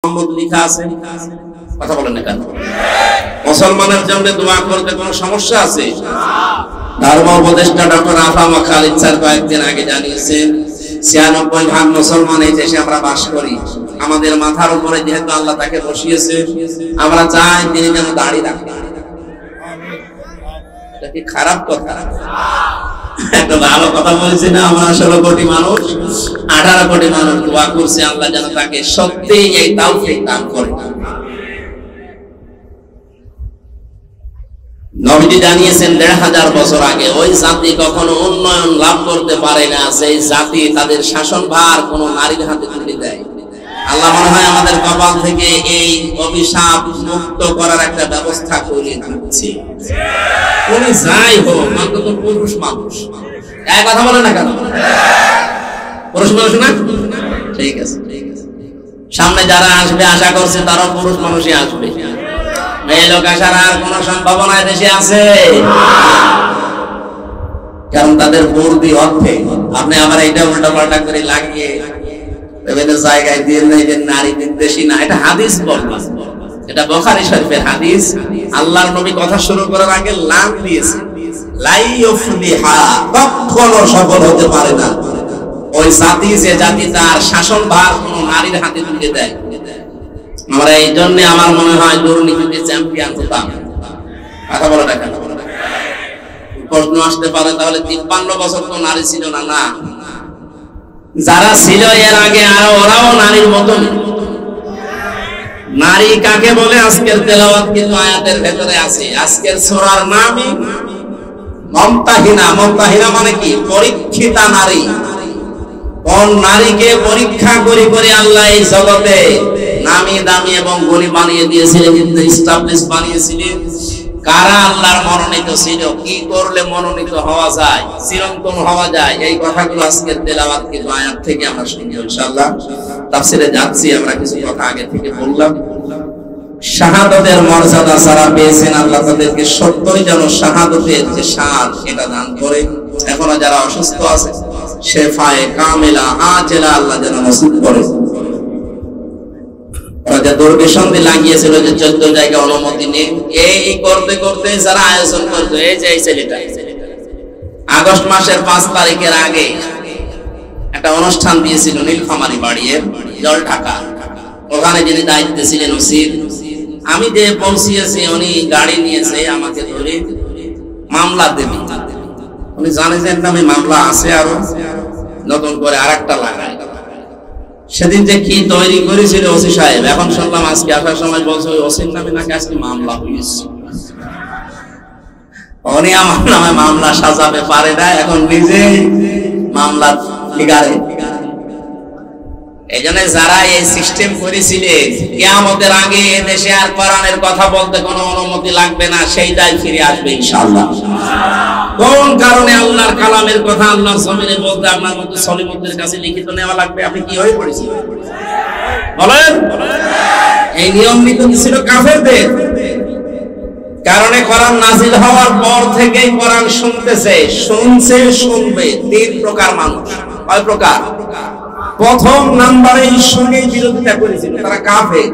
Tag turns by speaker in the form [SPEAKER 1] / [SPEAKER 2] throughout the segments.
[SPEAKER 1] মোহাম্মদ লেখা আছে, কথা বলেন না কেন? মুসলমানের জন্য দোয়া করতে কোনো সমস্যা আছে? ধর্ম উপদেষ্টা ডক্টর আফামা খালিদ স্যার কয়েকদিন আগে জানিয়েছেন ৯৬% মুসলমান এই দেশে আমরা বাস করি। আমাদের মাথার উপরে যেহেতু আল্লাহ তাকে বসিয়েছে, আমরা চাই তিনি যেন দাড়ি রাখেন। এটা কি খারাপ কথা? একটা ভালো কথা বলছি না? আমরা ১৬ কোটি মানুষ, ১৮ কোটি মানুষ দোয়া করছে আল্লাহ যেন তাকে সত্যিই এই তাওফীক দান করে। নবীজি জানিয়েছেন ১৫০০ বছর আগে ওই জাতি কখনো উন্নয়ন লাভ করতে পারে না সেই জাতি তাদের শাসনভার কোন নারীর হাতে তুলে দেয়। আল্লাহ মনে হয় আমাদের কপাল থেকে এই অভিশাপ মুক্ত করার একটা ব্যবস্থা করে দিচ্ছে। উনি যাই হোক, অন্তত পুরুষ মানুষ। এক কথা বলে না কেন? পুরুষ মানুষ না? ঠিক আছে, সামনে যারা আসবে আশা করছে তারাও পুরুষ মানুষই আসবে। মেয়ে লোক আসার আর কোন সম্ভাবনা দেশে আছে? কারণ তাদের বুদ্ধি অর্ধেক। আপনি আমার এইটা উল্টা পাল্টা করে লাগিয়ে বিভিন্ন জায়গায় দিয়ে নেই যে নারী বিদ্বেষী না, এটা হাদিস বলবা, এটা বুখারী শরীফের হাদিস। আল্লাহর নবী কথা শুরু করার আগে লাম দিয়েছে, লাই ইউফলিহা, কখনো সফল হতে পারে না ওই জাতি যে জাতি তার শাসনভার কোন নারীর হাতে তুলে দেয়। আমরা এই জন্য আমার মনে হয় দুর্নীতিতে চ্যাম্পিয়ন হতাম। কথা বলো না কেন? প্রশ্ন আসতে পারে তাহলে ৫৩ বছর তো নারী ছিল না? না, যারা ছিল এর আগে আর ওরাও নারীর মতন। নারী কাকে বলে আজকের তেলাওয়াত কিন্তু আয়াতের ভেতরে আছে। আজকের সূরার নামই মুমতাহিনা। মুমতাহিনা মানে কি? পরীক্ষিতা নারী। কোন নারীকে পরীক্ষা করে করে আল্লাহ এই জগতে নামি দামি এবং গনি বানিয়ে দিয়েছিলেন, কিন্তু এস্টাবলিশ বানিয়েছিলেন। কারা আল্লাহর মনোনীত ছিল, কি করলে মনোনীত হওয়া যায়, চিরন্তন হওয়া যায়, এই কথাগুলো আজকের তেলাওয়াত কিন্তু আয়াত থেকে আমরা শুনবো ইনশাআল্লাহ। তাফসীরে যাচ্ছি, আমরা কিছু কথা আগে থেকে বললাম। শাহাদাতের মর্যাদা যারা পেয়েছেন আল্লাহ তাদেরকে সত্যই যেন শাহাদাতের যে স্বাদ এটা দান করে। এখনো যারা অসুস্থ আছে শেফায়ে কামিলা আজেলা আল্লাহ যেন নসিব করে। রাজা দুর্বিসন্ধি লাগিয়েছিল যে ১৪ জায়গায় অনুমতি নেই, এই করতে করতে যারা আয়োজন করতো, এই যে এই ছেলেটা আগস্ট মাসের ৫ তারিখের আগে একটা অনুষ্ঠান দিয়েছিল নীলফামারী বাড়িয়ে জল ঢাকা। ওখানে যিনি দায়িত্বে ছিলেন ওসির, আমি যে পৌঁছিয়েছি উনি গাড়ি নিয়েছে আমাকে ধরে মামলা দেবে। উনি জানেন নামে মামলা আছে, আরো নতুন করে আরেকটা লাগায়। সেদিন যে কি তৈরি করেছিল ওসি সাহেব, এখন শুনলাম আজকে আসার সময় বলছে ওই ওসির নামে নাকি আজকে মামলা হয়েছে। উনি আমার নামে মামলা সাজাবে পারে না, এখন নিজে মামলা ফিগারে। এই জন্য যারা এই সিস্টেম করেছিলেন কিয়ামতের আগে দেশে আর কোরআনের কথা বলতে কোনো অনুমতি লাগবে না, সেইটাই ফিরে আসবে ইনশাআল্লাহ। কোন কারণে আল্লাহর কালামের কথা আল্লাহর জমিনে বলতে আপনার মতো সলিমুদ্দের কাছে লিখিত নেওয়া লাগবে? আপনি কি হয়ে পড়েছেন বলেন? এই নিয়ম নীতি ছিল কাফেরদের কারণে। কোরআন নাযিল হওয়ার পর থেকেই কোরআন শুনবে ৩ প্রকার মানুষ। কয় প্রকার? প্রথম নাম্বারে শুনে বিরোধিতা করেছিল, তারা কাফের।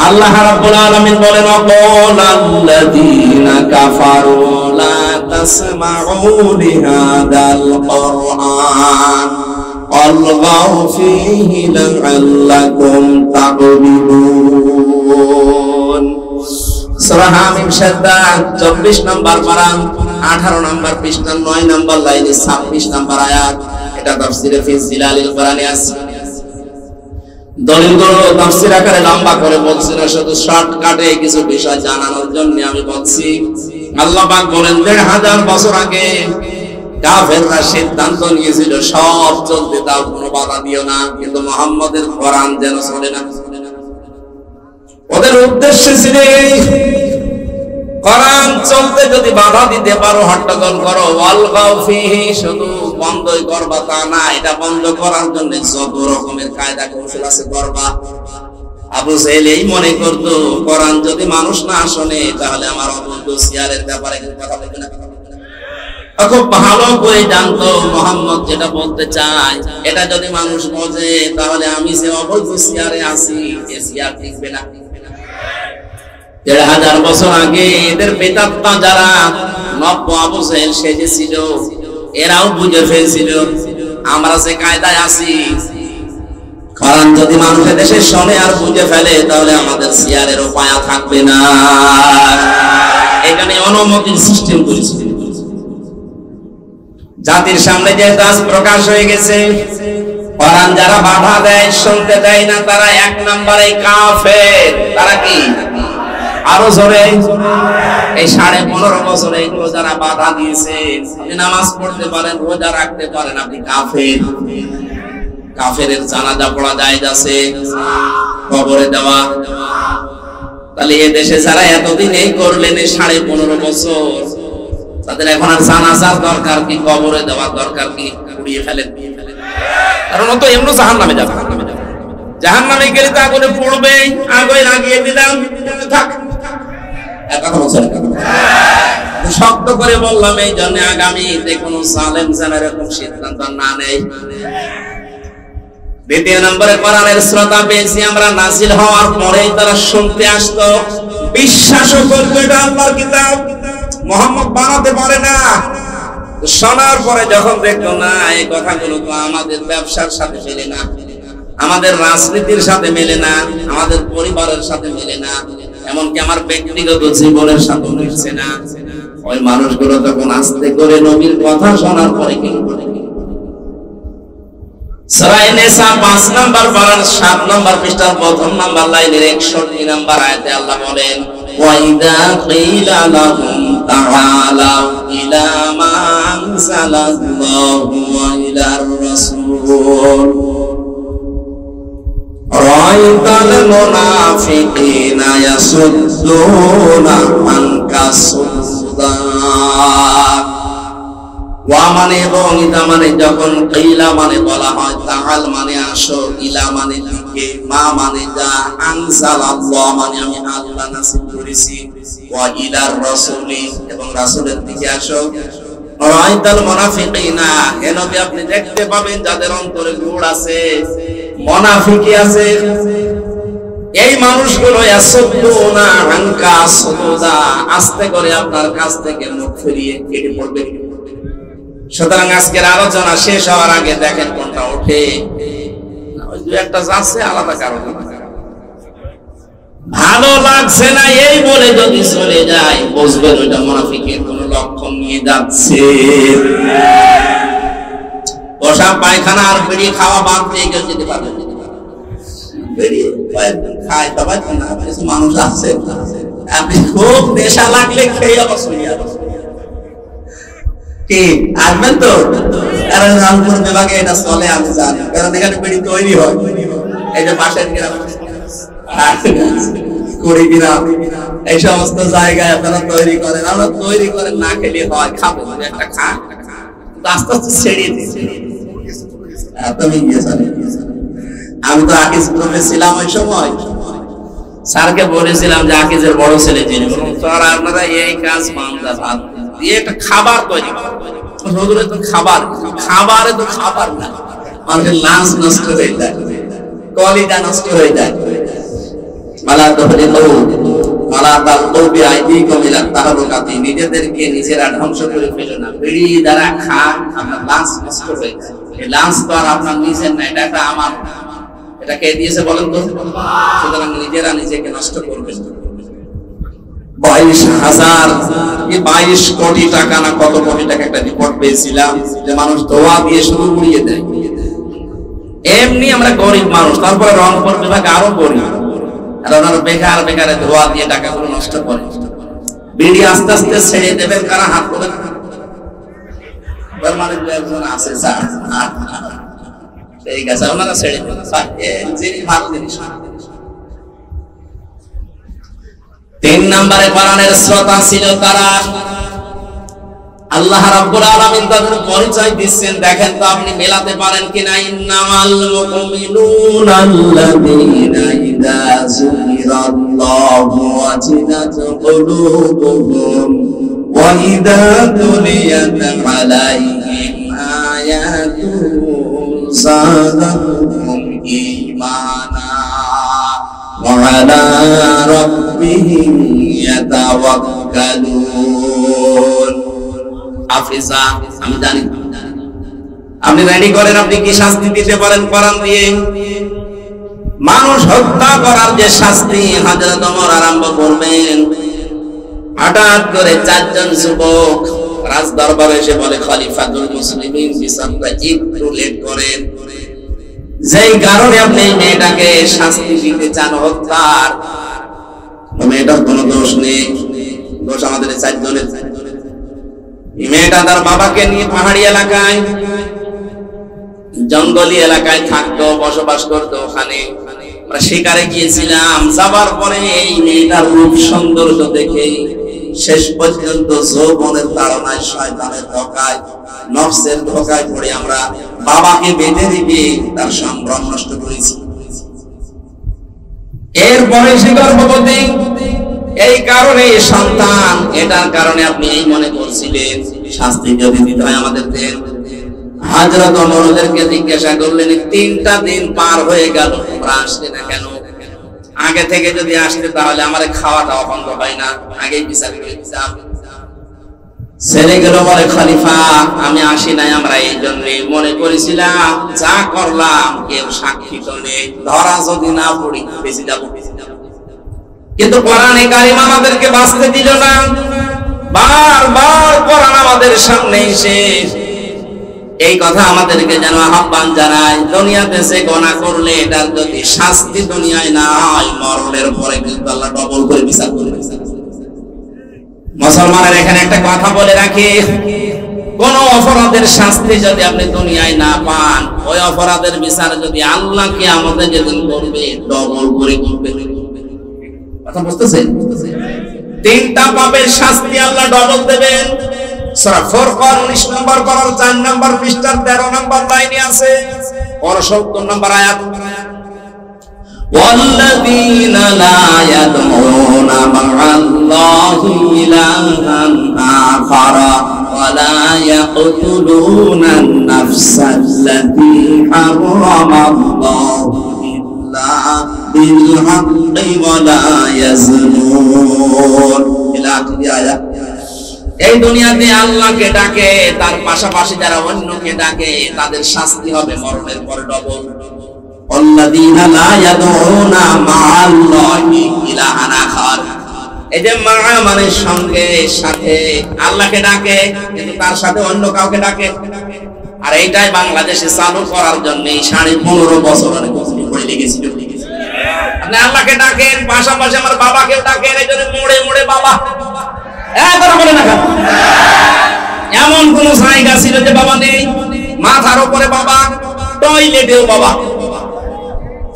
[SPEAKER 1] আল্লাহ রাব্বুল আলামিন বলেন, ওয়াকালাল্লাযীনা কাফারু লা তাসমাউ লিহাদাল কুরআন ওয়ালগাউ ফীহি লাআল্লাকুম তাগলিবুন। সূরা হামিম শাদ্দা ২৪ নম্বর পারা ১৮ নম্বর পৃষ্ঠা ৯ নম্বর লাইনে ২৬ নম্বর আয়াত। এটা তাফসীরে ফি জিলালিল কোরআনে আছে। দলিলগুলো তাফসীর আকারে লম্বা করে বলছি না, শুধু শর্টকাটে কিছু বিষয় জানানোর জন্য আমি বলছি। আল্লাহ পাক বলেন ১৫০০ বছর আগে কাফেররা সিদ্ধান্ত নিয়েছিল সব চলতে দাও, কোনো বাধা দিও না, কিন্তু মুহাম্মদের কোরআন যেন চলে না। ওদের উদ্দেশ্য ছিল কোরআন চলতে যদি বাধা দিতে পারো, হট্টগোল করো, ওয়ালগাউ ফীহি, শুধু বন্ধই করবা তা না, এটা বন্ধ করার জন্য যত রকমের কায়দা কৌশল আছে করবা। আবু জাহেল এই মনে করতো কোরআন যদি মানুষ না শোনে তাহলে আমার অবৈধ সিয়ারের ব্যাপারে কথা বলবে না। খুব ভালো করে জানতো মুহাম্মদ যেটা বলতে চায় এটা যদি মানুষ বোঝে তাহলে আমি যে অবৈধ চেয়ারে আছি এই চেয়ার টিকবে না। ১,৫০০ বছর আগে এদের বেদাত্তা যারা নব্য আবু জাহেল সেজেছিল এরাও বুঝে ফেলছিল আমরা যে কায়দায় আছি, কারণ যদি মানুষের দেশে শোনে আর বুঝে ফেলে তাহলে আমাদের চেয়ারের পায়া থাকবে না। এখানে অনুমতির সিস্টেম করেছিল। জাতির সামনে যে কাজ প্রকাশ হয়ে গেছে, কোরআন যারা বাধা দেয় শুনতে দেয় না তারা ১ নম্বরে কাফের। তারা কি? আরো জোরে। এই 15.5 বছরে এগুলো যারা বাধা দিয়েছে, আপনি নামাজ পড়তে পারেন, রোজা রাখতে পারেন, আপনি কাফের। কাফেরের জানাজা পড়া জায়েজ আছে, কবরে দেওয়া। তাহলে এই দেশে যারা এতদিন এই করলেন 15.5 বছর, তাদের এখন আর জানাজার দরকার কি, কবরে দেওয়ার দরকার কি? উড়িয়ে ফেলেন। কারণ ও তো এমনি জাহান্নামে যাবে। জাহান্নামে গেলে তো আগুনে পড়বে, আগুনে লাগিয়ে দিলাম থাক। শক্ত করে বললাম এই জন্য আগামীতে কোনো সালেম যেন এরকম সিদ্ধান্ত না নেয়। ২ নম্বরে কোরআনের শ্রোতা পেয়েছি আমরা নাজিল হওয়ার পরেই তারা শুনতে আসতো, বিশ্বাসও করতো এটা আল্লাহর কিতাব, মুহাম্মদ বানাতে পারে না। শোনার পরে যখন দেখতো না এই কথাগুলো তো আমাদের ব্যবসার সাথে মেলে না, আমাদের রাজনীতির সাথে মেলে না, আমাদের পরিবারের সাথে মেলে না, এমনকি আমার ব্যক্তিগত জীবনের সাথে মিলছে না, ওই মানুষগুলো তখন আস্তে করে নবীর কথা শোনার পরে কি করে? সূরা নিসা ৫ নম্বর পারার ৭ নম্বর পৃষ্ঠার ১ম নম্বর লাইনের ৬১ নম্বর আয়াতে আল্লাহ বলেন, ওয়াইদা কিলা লাহুম তাআলাউ ইলা মা আনজালাল্লাহু ওয়া ইলার রাসূল রাআইতাল মুনাফিকিনা ইয়াসুদ্দুনা আনকা সুদ্দা। ওয়া মানে এবং ইদা মানে যখন, কিলা মানে বলা হয়, তাআল মানে আসো, ইলা মানে দিকে, মা মানে যা, আনজালাল্লাহ মানে আমি আল্লাহ নাযিল করেছি, ওয়া ইলার রাসূলি এবং রাসূলের দিকে আসো। রাআইতাল মুনাফিকিনা, হে নবী আপনি দেখতে পাবেন যাদের অন্তরে গুড় আছে, মুনাফিকি আছে, এই মানুষগুলো ইয়াসুদ্দুনা আনকা সুদুদা, আস্তে করে আপনার কাছ থেকে মুখ ফিরিয়ে কেটে পড়বে। সুতরাং আজকের আলোচনা শেষ হওয়ার আগে দেখেন কোনটা ওঠে, ওই দু একটা যাচ্ছে আলাদা কারণ, ভালো লাগছে না এই বলে যদি চলে যায় বুঝবেন ওইটা মুনাফিকের কোন লক্ষণ নিয়ে যাচ্ছে। পোশাক পায়খানা আর বিড়ি খাওয়া বাদ দিয়ে কেউ যেতে পারবে না। বিড়ি খায় তবে না, কিছু মানুষ আছে আপনি খুব নেশা লাগলে খেয়ে অবশ্যই কি আসবেন তো, কারণ রংপুর বিভাগে এটা চলে আমি জানি, কারণ এখানে বিড়ি তৈরি হয়। এই যে পাশের গ্রাম কুড়িগ্রাম এই সমস্ত জায়গায় আপনারা তৈরি করেন, আমরা তৈরি করেন না খেলে হয়, খাবো একটা খা, আস্তে আস্তে ছেড়িয়ে দিচ্ছি। আমি তো আকিজ গ্রুপে ছিলাম ওই সময়, স্যারকে বলেছিলাম যে আকিজের বড় ছেলে যিনি, স্যার আপনারা এই কাজ মামলা ভাত দিয়ে একটা খাবার তৈরি করেন, তো খাবার, খাবারে তো খাবার না, মানুষের লাঞ্চ নষ্ট হয়ে যায়, কলিজা নষ্ট হয়ে যায়। নিজেদেরকে নিজেরা ধ্বংস করে ফেলো না, বিড়ি দ্বারা খান আপনার লাঞ্চ নষ্ট হয়ে যায়। এই লাঞ্চ তো আর আপনার নিজের না, এটা আমার, এটা কে দিয়েছে বলেন তো? সুতরাং নিজেরা নিজেকে নষ্ট করবেন। 22 কোটি টাকা না কত কোটি টাকা একটা রিপোর্ট পেয়েছিলাম যে মানুষ দোয়া দিয়ে শুরু উড়িয়ে দেয়। এমনি আমরা গরিব মানুষ, তারপরে রংপুর বিভাগ আরো গরিব, আর ওনারা বেকার বেকারে ধোয়া দিয়ে টাকাগুলো নষ্ট করে। বিড়ি আস্তে আস্তে ছেড়ে দেবেন, কারা হাত করে মানে একজন আছে ঠিক আছে, ওনারা ছেড়ে দেবেন, ভালো জিনিস। 3 নম্বরে কোরআনের শ্রোতা ছিল তারা, আল্লাহ রাব্বুল আলামিন তাদের পরিচয় দিচ্ছেন, দেখেন তো আপনি মেলাতে পারেন কিনা। ইন্নামাল মুমিনুনা আল্লাযীনা ইযা যুকিরাল্লাহু ওয়াজিলাত কুলুবুহুম وإذا تليت عليهم آياته زادتهم إيمانا وعلى ربهم يتوكلون হাফিজা আমি জানি আপনি রেডি করেন আপনি কি শাস্তি দিতে পারেন কোরআন দিয়ে মানুষ হত্যা করার যে শাস্তি হযরত ওমর আরম্ভ করবেন হঠাৎ করে চারজন যুবক রাজ দরবারে এসে বলে খলিফাতুল মুসলিমিন বিচারটা একটু লেট করেন যেই কারণে আপনি মেয়েটাকে শাস্তি দিতে চান হত্যার মেয়েটার কোনো দোষ নেই দোষ আমাদের চারজনের মেয়েটা তার বাবাকে নিয়ে পাহাড়ি এলাকায় জঙ্গলি এলাকায় থাকতো বসবাস করতো ওখানে আমরা শিকারে গিয়েছিলাম যাবার পরে এই মেয়েটার রূপ সৌন্দর্য দেখে শেষ পর্যন্ত যৌবনের তাড়নায় শয়তানের ধোঁকায় নফসের ধোঁকায় পড়ে আমরা বাবাকে বেঁধে দিবে তার সম্ভ্রম নষ্ট করেছি এরপরে সে গর্ভবতী এই কারণে সন্তান এটার কারণে আপনি এই মনে করছিলেন শাস্তি যদি দিতে হয় আমাদের দেন হযরত ওমরদেরকে জিজ্ঞাসা করলেন 3টা দিন পার হয়ে গেল তোমরা আসলে না কেন আগে থেকে যদি আসতে তাহলে আমারে খাওয়াটা বন্ধ হয় না আগেই বিচার করে দিতাম ছেলে গেল বলে খলিফা আমি আসি নাই আমরা এই জন্য মনে করেছিলাম যা করলাম কেউ সাক্ষী তো নেই ধরা যদি না পড়ি বেঁচে যাবো কিন্তু কোরআনে কারিম আমাদেরকে বাঁচতে দিল না বারবার কোরআন আমাদের সামনে এসে এই কথা আমাদেরকে যেন আহ্বান জানায় দুনিয়াতে সে গুনাহ করলে এটার যদি শাস্তি দুনিয়ায় না হয় মরণের পরে কিন্তু আল্লাহ ডবল করে বিচার করবে মুসলমানের এখানে একটা কথা বলে রাখি কোন অপরাধের শাস্তি যদি আপনি দুনিয়ায় না পান ওই অপরাধের বিচার যদি আল্লাহ কিয়ামতে যেদিন করবে ডবল করে করবে কথা বুঝতেছেন 3টা পাপের শাস্তি আল্লাহ ডবল দেবেন সূরা ফুরকান 19 নম্বর পারার 4 নম্বর পৃষ্ঠার 13 নম্বর লাইনে আছে 69 নম্বর আয়াত والذين لا يدعون مع الله إلها آخر ولا يقتلون النفس التي حرم الله إلا بالحق ولا يزنون إلى آخر آية এই দুনিয়াতে আল্লাহকে ডাকে তার পাশাপাশি যারা অন্যকে ডাকে তাদের শাস্তি হবে মরণের পরে ডবল الذين لا يدعون مع الله إلها آخر এই যে মা মানে সঙ্গে সাথে আল্লাহকে ডাকে কিন্তু তার সাথে অন্য কাউকে ডাকে আর এইটাই বাংলাদেশে চালু করার জন্য 15.5 বছর অনেক পড়ে লেগেছিল আপনি আল্লাহকে ডাকেন পাশাপাশি আমার বাবাকেও ডাকেন এইজন্য মোড়ে মোড়ে বাবা বলে না এমন কোন জায়গা ছিল যে বাবা নেই মাথার উপরে বাবা টয়লেটেও বাবা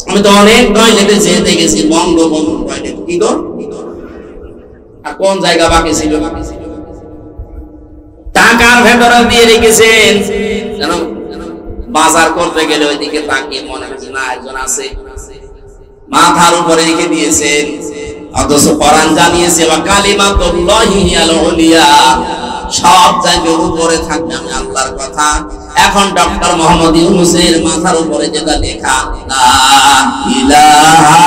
[SPEAKER 1] আমি তো অনেক টয়লেটে যেতে গেছি বঙ্গবন্ধু টয়লেট কি গো আর কোন জায়গা বাকি ছিল টাকার ভেতরে দিয়ে রেখেছেন জানো বাজার করতে গেলে ওইদিকে তাকিয়ে মনে হচ্ছে না একজন আছে মাথার উপরে রেখে দিয়েছেন অথচ কোরআন জানিয়েছে ওয়া কালিমাতুল্লাহি হিয়াল উলিয়া সব জায়গার উপরে থাকবে আমি আল্লাহর কথা এখন ডক্টর মোহাম্মদ ইউনূসের মাথার উপরে যেটা লেখা লা ইলাহা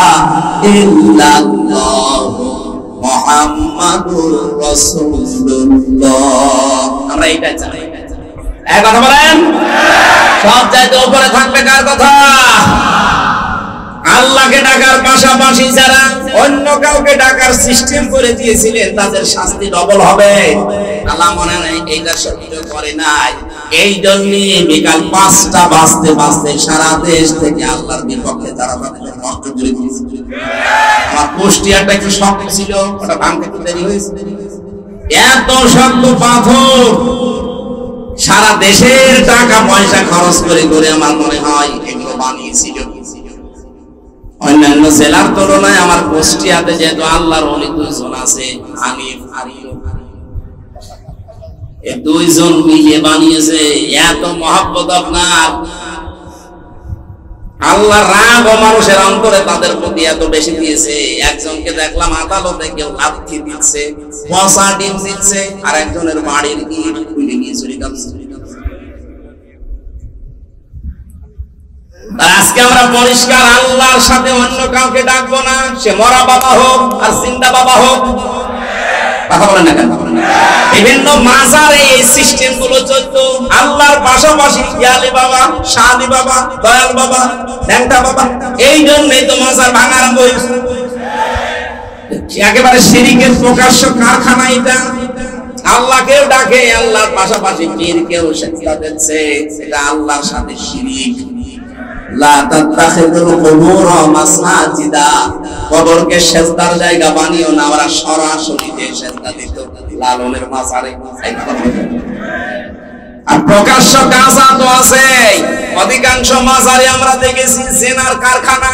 [SPEAKER 1] ইল্লাল্লাহ মুহাম্মাদুর রাসূলুল্লাহ আমরা এইটা চাই এক কথা বলেন সব জায়গার উপরে থাকবে কার কথা আল্লাহকে ডাকার পাশাপাশি যারা অন্য কাউকে ডাকার সিস্টেম করে দিয়েছিলেন তাদের শাস্তি ডবল হবে আল্লাহ মনে নাই এইটা সহ্য করে নাই এই জন্য বিকাল 5টা বাজতে বাজতে সারা দেশ থেকে আল্লাহর বিপক্ষে তারা তাদের নষ্ট করে দিয়েছে আমার কুষ্টিয়াটা একটু শক্ত ছিল ওটা ভাঙতে একটু দেরি হয়েছে এত শক্ত পাথর সারা দেশের টাকা পয়সা খরচ করে করে আমার মনে হয় এগুলো বানিয়েছিল অন্যান্য জেলার তুলনায় আমার কুষ্টিয়াতে যেহেতু আল্লাহর ওলি 2 জন আছে হানিফ আরিও এই 2 জন মিলে বানিয়েছে এত মহব্বত আপনার আল্লাহ রাগ ও মানুষের অন্তরে তাদের প্রতি এত বেশি দিয়েছে। একজনকে দেখলাম আদালতে কেউ লাথি দিচ্ছে, পচা ডিম দিচ্ছে, আর একজনের বাড়ির ইট খুলে নিয়ে চুরি করছে। আজকে আমরা পরিষ্কার আল্লাহর সাথে অন্য কাউকে ডাকবো না, সে মরা বাবা হোক আর জিন্দা বাবা হোক। কথা বলেন না কেন? বিভিন্ন মাজারে এই সিস্টেম গুলো চলতো। আল্লাহর পাশাপাশি ইয়ালি বাবা, শাদি বাবা, দয়াল বাবা, ন্যাংটা বাবা, এই জন্যই তো মাজার ভাঙা আরম্ভ হয়েছে। একেবারে শিরকের প্রকাশ্য কারখানা এটা। আল্লাহকেও ডাকে, আল্লাহর পাশাপাশি পীরকেও সেজদা দিচ্ছে, এটা আল্লাহর সাথে শিরক। লা তাত্তাখিযুল কুবুর মাসাজিদা, কবরকে সেজদার জায়গা বানিও না। ওরা সরাসরি যে সেজদা দিত লালনের মাজারে। আর প্রকাশ্য কাজা তো আছে। অধিকাংশ মাজারে আমরা দেখেছি জেনার কারখানা।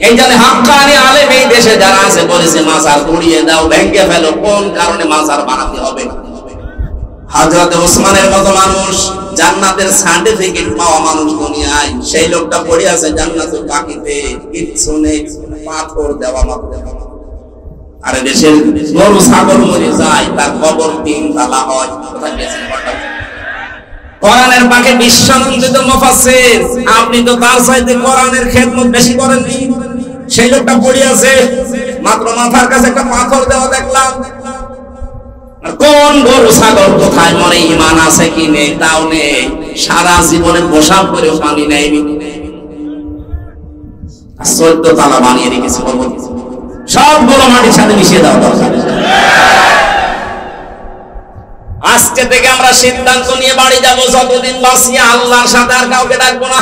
[SPEAKER 1] এই জন্য হাক্কানি আলেম এই দেশে যারা আছে বলেছে মাজার গুড়িয়ে দাও, ভেঙে ফেলো। কোন কারণে মাজার বানাতে হবে? হযরত ওসমানের মতো মানুষ, জান্নাতের সার্টিফিকেট পাওয়া মানুষ দুনিয়ায়, সেই লোকটা পড়ে আছে জান্নাতুল বাকিতে, কিচ্ছু নেই, পাথর দেওয়া মাত্র। আর দেশের গরু ছাগল মরে যায়, তার কবর 3 তলা হয়। কোথায় গেছেন? কোরআনের পাকে বিশ্বনন্দিত মুফাসসির, আপনি তো তার চাইতে কোরআনের খেদমত বেশি করেননি। সেই লোকটা পড়ে আছে, মাত্র মাথার কাছে একটা পাথর দেওয়া দেখলাম। কোন গরু ছাগল কোথায় মরে, ঈমান আছে কি নেই তাও নেই, সারা জীবনে পোশাক করে পানি নেয়নি, 14 তলা বানিয়ে রেখেছে। সবগুলো মাটির সাথে মিশিয়ে দেওয়া দরকার। আজকে থেকে আমরা সিদ্ধান্ত নিয়ে বাড়ি যাব, যতদিন বাঁচি আল্লাহর সাথে আর কাউকে ডাকবো না।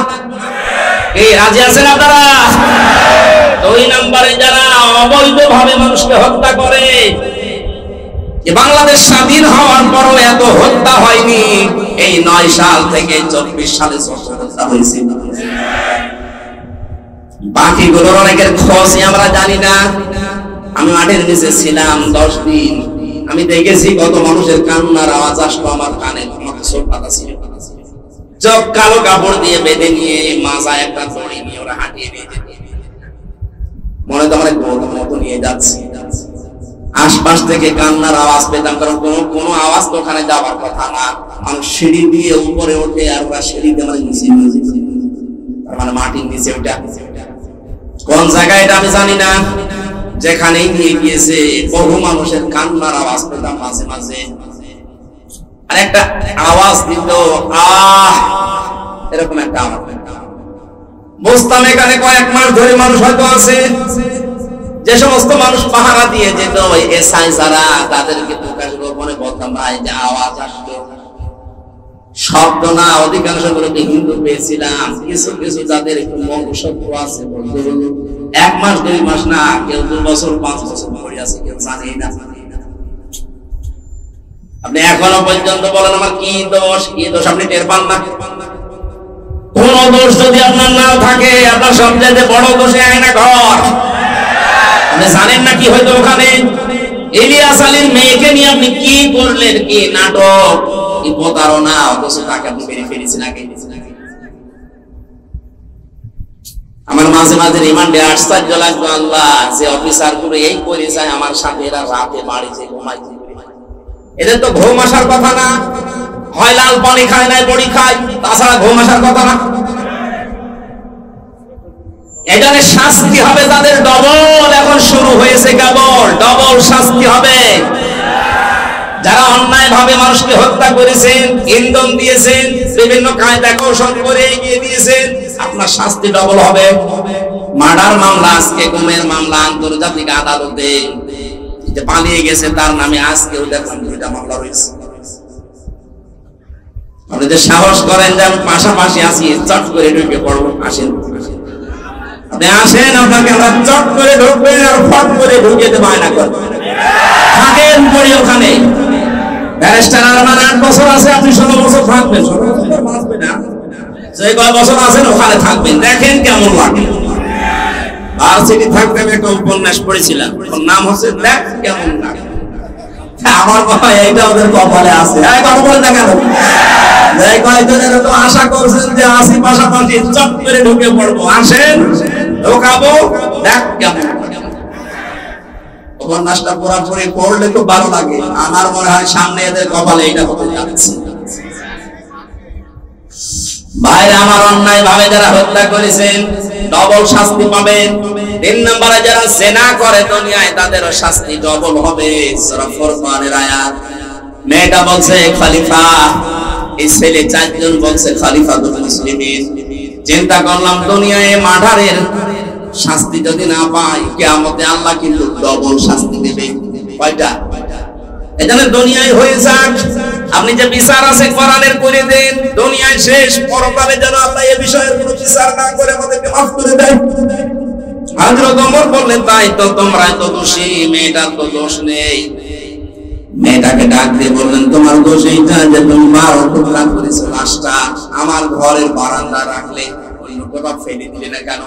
[SPEAKER 1] এই রাজি আছেন আপনারা? 2 নম্বরে যারা অবৈধভাবে মানুষকে হত্যা করে, বাংলাদেশ স্বাধীন হওয়ার পরও এত হত্যা হয়নি। এই 9 সাল থেকে 24 সালে হত্যা হয়েছে। বাকিগুলোর অনেকের খোঁজই আমরা জানি না। আমি মাঠের নিচে ছিলাম 10 দিন, আমি দেখেছি কত মানুষের কান্নার আওয়াজ আসতো আমার কানে। চোখ কালো কাপড় দিয়ে বেঁধে নিয়ে মাজায় একটা দড়ি নিয়ে ওরা হাঁটিয়ে নিয়ে যেত, মনে তো অনেক মতো নিয়ে যাচ্ছে। আশপাশ থেকে কান্নার আওয়াজ পেতাম, কারণ কোনো আওয়াজ তো ওখানে যাওয়ার কথা না। মানুষ সিঁড়ি দিয়ে উপরে ওঠে, আর ওরা সিঁড়িতে মানে নিচে নিয়ে যেত, মানে মাটির নিচে ওটা। কোন জায়গায় এটা আমি জানি না, যেখানেই নিয়ে গিয়েছে বহু মানুষের কান্নার আওয়াজ পেতাম মাঝে মাঝে। আর একটা আওয়াজ দিত, আহ, এরকম একটা আওয়াজ বুঝতাম। এখানে কয়েক মাস ধরে মানুষ হয়তো আছে, যে সমস্ত মানুষ পাহারা দিয়ে যেত ওই এসআই যারা, তাদেরকে প্রকাশ গোপনে বলতাম ভাই যে আওয়াজ আসতো, শব্দ না। অধিকাংশ গুলোকে হিন্দু পেয়েছিলাম, কিছু কিছু যাদের একটু বংশত্ব আছে, 1 মাস 2 মাস না, কেউ 2 বছর 5 বছর পরে আছে, কেউ জানেই না। আপনি এখনো পর্যন্ত বলেন আমার কি দোষ, কি দোষ আপনি টের পান না। কোন দোষ যদি আপনার নাও থাকে, আপনার সবচেয়ে বড় দোষে আয়না ঘর। আপনি জানেন না কি হয়তো ওখানে ইলিয়াস আলীর মেয়েকে নিয়ে আপনি কি করলেন, কি নাটক, কি প্রতারণা, অথচ তাকে আপনি মেরে ফেলেছেন আগে। আমার মাঝে মাঝে রিমান্ডে আশ্চর্য লাগতো, আল্লাহ, যে অফিসার গুলো এই করে যায় আমার সাথে, এরা রাতে বাড়িতে ঘুমাইছে, এদের তো ঘুম আসার কথা না। হয় লাল পানি খায় নাই বড়ি খায়, তাছাড়া ঘুম আসার কথা না। এখানে শাস্তি হবে তাদের ডবল। এখন শুরু হয়েছে কেবল ডবল শাস্তি হবে। যারা অন্যায় ভাবে মানুষকে হত্যা করেছেন, ইন্ধন দিয়েছেন, বিভিন্ন কায়দা কৌশল করে এগিয়ে দিয়েছেন, আপনার শাস্তি ডবল হবে। মার্ডার মামলা আজকে, গুমের মামলা আন্তর্জাতিক আদালতে, যে পালিয়ে গেছে তার নামে আজকেও দেখলাম 2টা মামলা রয়েছে। আপনি যে সাহস করেন যে আমি পাশাপাশি আছি, চট করে ঢুকে পড়বো, আসেন আপনি আসেন, আপনাকে আমরা চট করে ঢুকবেন আর ফট করে ঢুকে দেবো, আয়না করবেন, থাকেন পড়ি ওখানে। ব্যারিস্টার আরমান 8 বছর আছে, আপনি 16 বছর থাকবেন, 16 বছর বাঁচবেন না, যে কয় বছর আছেন ওখানে থাকবেন, দেখেন কেমন লাগে। ভার্সিটি থাকতে আমি একটা উপন্যাস পড়েছিলাম, ওর নাম হচ্ছে দেখ কেমন লাগে। আমার বাবা এইটা ওদের কপালে আছে। এই কথা বলেন না কেন? এই কয়েকজনের তো আশা করছেন যে আসি পাশাপাশি চট করে ঢুকে পড়বো, আসেন ঢোকাবো, দেখ কেমন উপন্যাসটা পুরোপুরি পড়লে তো ভালো লাগে। আমার মনে হয় সামনে এদের কপালে এইটা হতে যাচ্ছে। ভাইরা আমার, অন্যায় ভাবে যারা হত্যা করেছেন ডবল শাস্তি পাবেন। 3 নম্বরে যারা জেনা করে দুনিয়ায় তাদেরও শাস্তি ডবল হবে। সূরা ফুরকানের আয়াত। মেয়েটা বলছে খলিফা, এই ছেলে 4 জন বলছে খলিফাতুল মুসলিমিন। চিন্তা করলাম দুনিয়ায় মার্ডারের শাস্তি যদি না পাই, কিয়ামতে আল্লাহ কিন্তু ডবল শাস্তি দেবে। কয়টা? এজন্য দুনিয়ায় হয়ে যাক, আপনি যে বিচার আছে কোরআনের করে দেন, দুনিয়ায় শেষ, পরকালে যেন আল্লাহ এই বিষয়ের কোনো বিচার না করে আমাদেরকে মাফ করে দেয়। হযরত ওমর বললেন, তাই তো তোমরাই তো দোষী, মেয়েটার তো দোষ নেই। মেয়েটাকে ডাক দিয়ে বললেন, তোমার দোষ এইটা যে তুমি 12 টুকরা করেছো লাশটা আমার ঘরের বারান্দা রাখলে, অন্য কোথাও ফেলে দিলে না কেন?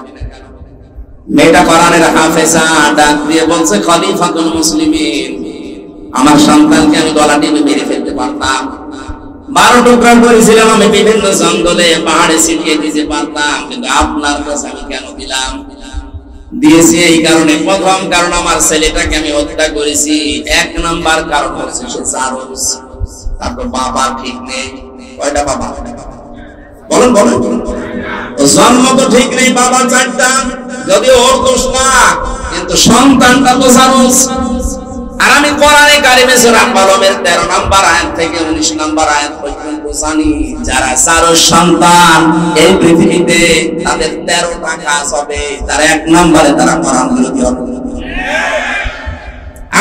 [SPEAKER 1] মেয়েটা কোরআনের হাফেজা, ডাক দিয়ে বলছে, খলিফাতুল মুসলিমিন, আমার সন্তানকে আমি গলা টিপে মেরে ফেলতে পারতাম। 12 টুকরা করেছিলাম, আমি বিভিন্ন জঙ্গলে পাহাড়ে ছিটিয়ে দিতে পারতাম, কিন্তু আপনার কাছে আমি কেন দিলাম? দিয়েছি এই কারণে, প্রথম কারণ আমার ছেলেটাকে আমি হত্যা করেছি, 1 নাম্বার কারণ হচ্ছে সে জারজ, তার তো বাবা ঠিক নেই। কয়টা বাবা? বলেন বলেন। জন্ম তো ঠিক নেই, বাবা 4টা, যদি ওর দোষ না, কিন্তু সন্তানটা তো জারজ। আর আমি কোরআনে কারিমে সূরা কলমের 13 নাম্বার আয়াত থেকে 19 নাম্বার আয়াত পর্যন্ত জানি, যারা জারজ সন্তান এই পৃথিবীতে তাদের 13টা কাজ হবে। তার 1 নম্বরে তারা কোরআন বিরোধী হবে।